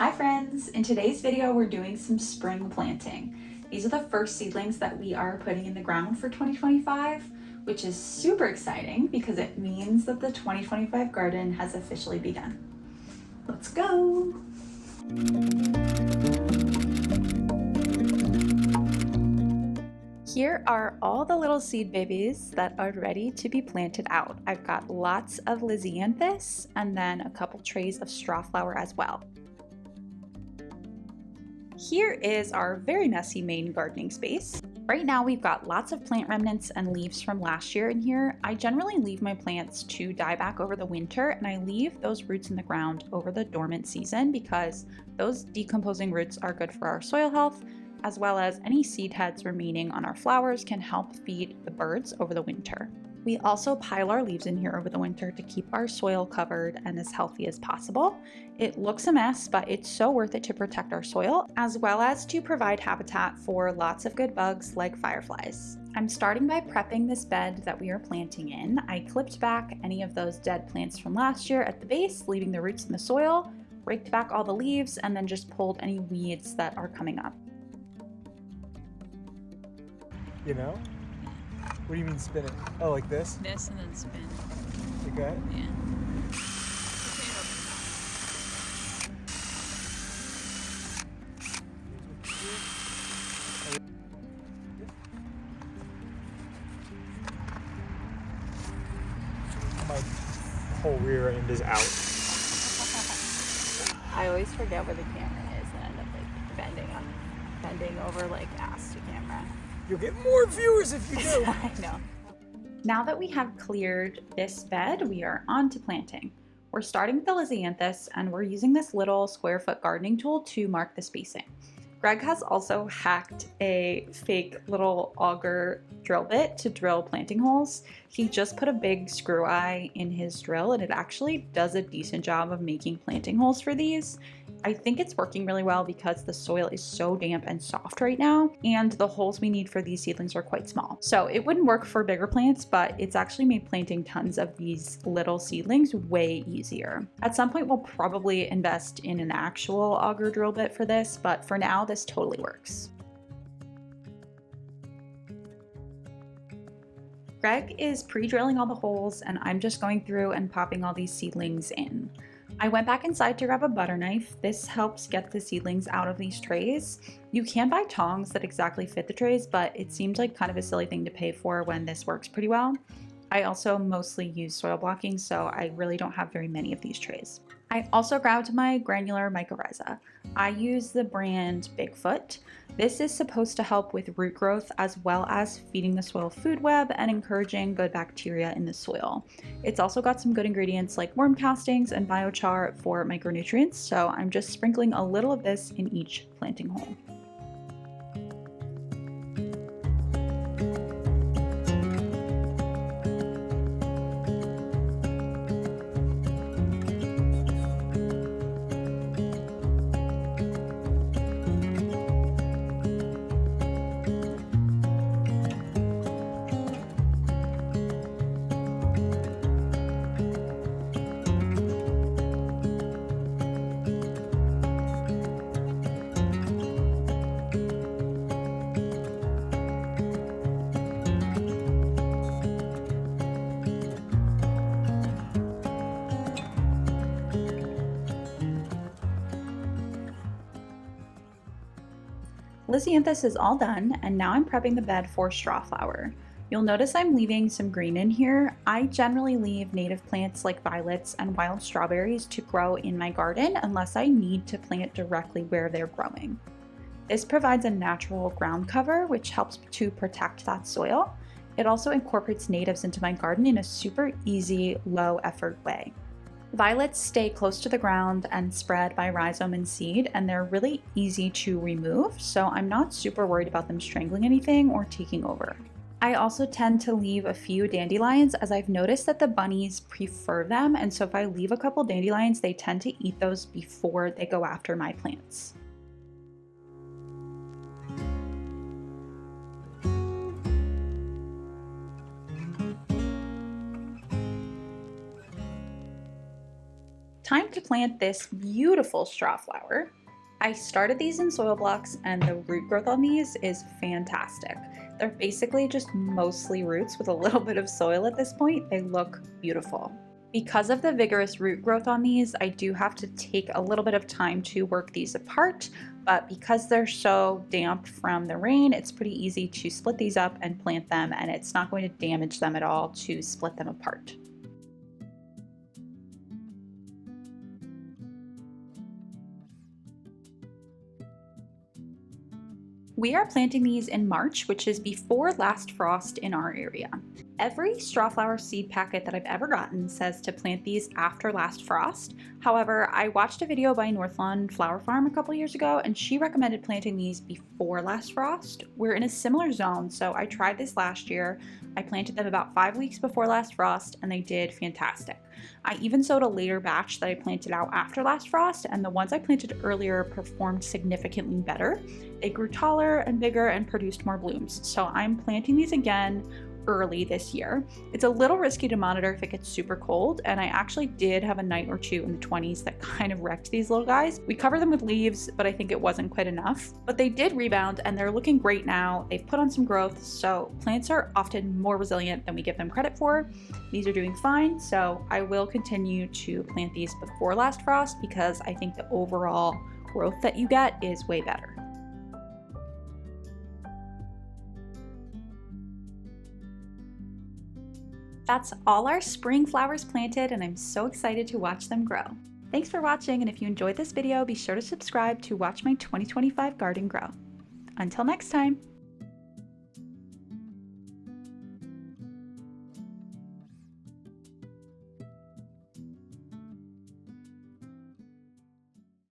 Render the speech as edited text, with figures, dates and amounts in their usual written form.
Hi friends! In today's video we're doing some spring planting. These are the first seedlings that we are putting in the ground for 2025, which is super exciting because it means that the 2025 garden has officially begun. Let's go! Here are all the little seed babies that are ready to be planted out. I've got lots of Lisianthus and then a couple trays of Strawflower as well. Here is our very messy main gardening space. Right now we've got lots of plant remnants and leaves from last year in here. I generally leave my plants to die back over the winter, and I leave those roots in the ground over the dormant season because those decomposing roots are good for our soil health, as well as any seed heads remaining on our flowers can help feed the birds over the winter. We also pile our leaves in here over the winter to keep our soil covered and as healthy as possible. It looks a mess, but it's so worth it to protect our soil, as well as to provide habitat for lots of good bugs like fireflies. I'm starting by prepping this bed that we are planting in. I clipped back any of those dead plants from last year at the base, leaving the roots in the soil, raked back all the leaves, and then just pulled any weeds that are coming up. You know? What do you mean spin it? Oh, like this? This and then spin. Like that? Yeah. My whole rear end is out. I always forget where the camera is and end up like bending over like ass to camera. You'll get more viewers if you do. I know. Now that we have cleared this bed, we are on to planting. We're starting with the Lisianthus, and we're using this little square foot gardening tool to mark the spacing. Greg has also hacked a fake little auger drill bit to drill planting holes. He just put a big screw eye in his drill, and it actually does a decent job of making planting holes for these. I think it's working really well because the soil is so damp and soft right now, and the holes we need for these seedlings are quite small. So it wouldn't work for bigger plants, but it's actually made planting tons of these little seedlings way easier. At some point, we'll probably invest in an actual auger drill bit for this, but for now, this totally works. Greg is pre-drilling all the holes, and I'm just going through and popping all these seedlings in. I went back inside to grab a butter knife. This helps get the seedlings out of these trays. You can buy tongs that exactly fit the trays, but it seemed like kind of a silly thing to pay for when this works pretty well. I also mostly use soil blocking, so I really don't have very many of these trays. I also grabbed my granular mycorrhiza. I use the brand Bigfoot. This is supposed to help with root growth as well as feeding the soil food web and encouraging good bacteria in the soil. It's also got some good ingredients like worm castings and biochar for micronutrients, so I'm just sprinkling a little of this in each planting hole. Lisianthus is all done, and now I'm prepping the bed for Strawflower. You'll notice I'm leaving some green in here. I generally leave native plants like violets and wild strawberries to grow in my garden unless I need to plant directly where they're growing. This provides a natural ground cover, which helps to protect that soil. It also incorporates natives into my garden in a super easy, low effort way. Violets stay close to the ground and spread by rhizome and seed, and they're really easy to remove, so I'm not super worried about them strangling anything or taking over. I also tend to leave a few dandelions as I've noticed that the bunnies prefer them, and so if I leave a couple dandelions, they tend to eat those before they go after my plants. time to plant this beautiful Strawflower. I started these in soil blocks and the root growth on these is fantastic. They're basically just mostly roots with a little bit of soil at this point. They look beautiful. Because of the vigorous root growth on these, I do have to take a little bit of time to work these apart, but because they're so damp from the rain, it's pretty easy to split these up and plant them, and it's not going to damage them at all to split them apart. We are planting these in March, which is before last frost in our area. Every Strawflower seed packet that I've ever gotten says to plant these after last frost. However, I watched a video by Northlawn Flower Farm a couple years ago and she recommended planting these before last frost. We're in a similar zone, so I tried this last year. I planted them about 5 weeks before last frost and they did fantastic. I even sowed a later batch that I planted out after last frost, and the ones I planted earlier performed significantly better. They grew taller and bigger and produced more blooms. So I'm planting these again early this year. It's a little risky to monitor if it gets super cold, and I actually did have a night or two in the 20s that kind of wrecked these little guys. We covered them with leaves, but I think it wasn't quite enough. But they did rebound and they're looking great now. They've put on some growth, so plants are often more resilient than we give them credit for. These are doing fine, so I will continue to plant these before last frost because I think the overall growth that you get is way better. That's all our spring flowers planted, and I'm so excited to watch them grow. Thanks for watching, and if you enjoyed this video, be sure to subscribe to watch my 2025 garden grow. Until next time!